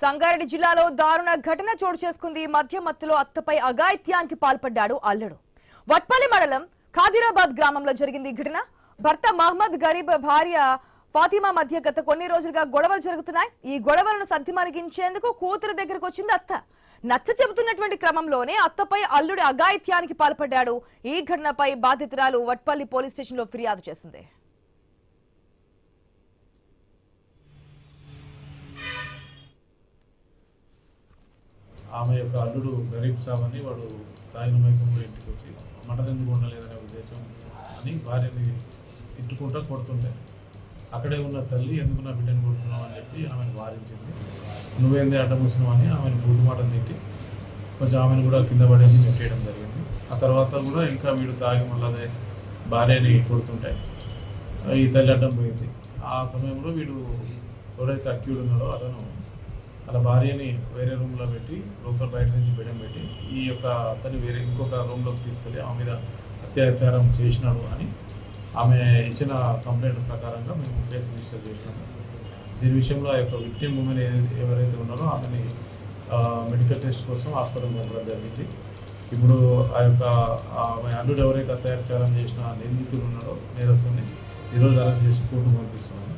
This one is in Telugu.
సంగారెడ్డి జిల్లాలో దారుణ ఘటన చోటు చేసుకుంది. మధ్య మత్తులో అత్తపై అఘాయిత్యానికి పాల్పడ్డాడు అల్లుడు. వట్పల్లి మండలం ఖాదిరాబాద్ గ్రామంలో జరిగింది ఈ ఘటన. భర్త మహమ్మద్ గరీబ్ భార్య ఫాతిమా మధ్య గత కొన్ని రోజులుగా గొడవలు జరుగుతున్నాయి. ఈ గొడవలను సద్దిమణిగించేందుకు కూతురు దగ్గరకు వచ్చింది అత్త. నచ్చ చెబుతున్నటువంటి క్రమంలోనే అత్తపై అల్లుడి అఘాయిత్యానికి పాల్పడ్డాడు. ఈ ఘటనపై బాధితురాలు వట్పల్లి పోలీస్ స్టేషన్ లో ఫిర్యాదు చేసింది. ఆమె యొక్క అల్లుడు గరీబ్ సాబ్ అని వాడు తాగిన మైకంలో ఇంటికి వచ్చి మటన్ ఎందుకు ఉండలేదనే ఉద్దేశం అని భార్యని తిట్టుకుంటా కొడుతుంటే అక్కడే ఉన్న తల్లి ఎందుకు నా బిడ్డను కొడుతున్నావు అని చెప్పి ఆమెను వారించింది. నువ్వేంది అడ్డమూసినావు అని ఆమెను బూతు మాటలు తిట్టి కొంచెం ఆమెను కూడా కింద పడేసి నెట్టేయడం జరిగింది. ఆ తర్వాత కూడా ఇంకా వీడు తాగి మళ్ళీ భార్యని కొడుతుంటే ఈ తల్లి అడ్డం పోయింది. ఆ సమయంలో వీడు ఎవరైతే అక్యూడ్ ఉన్నాడో అతను అలా భార్యని వేరే రూమ్లో పెట్టి లోపల బయట నుంచి బెడం పెట్టి ఈ యొక్క అతన్ని వేరే ఇంకొక రూమ్లోకి తీసుకెళ్ళి ఆమె మీద అత్యాచారం చేసినాడు అని ఆమె ఇచ్చిన కంప్లైంట్ ప్రకారంగా మేము కేసు రిజిస్టర్ చేసినాము. దీని విషయంలో ఆ యొక్క విక్టిమ్ ఉమెన్ ఎవరైతే ఉన్నారో ఆమెని మెడికల్ టెస్ట్ కోసం హాస్పిటల్ పంపడం జరిగింది. ఇప్పుడు ఆ యొక్క ఆమె అల్లుడు ఎవరైతే అత్యాచారం చేసిన నిందితులు ఉన్నారో నేరస్తుని ఈరోజు అరెస్ట్ చేసి కోర్టుకు పంపిస్తున్నాము.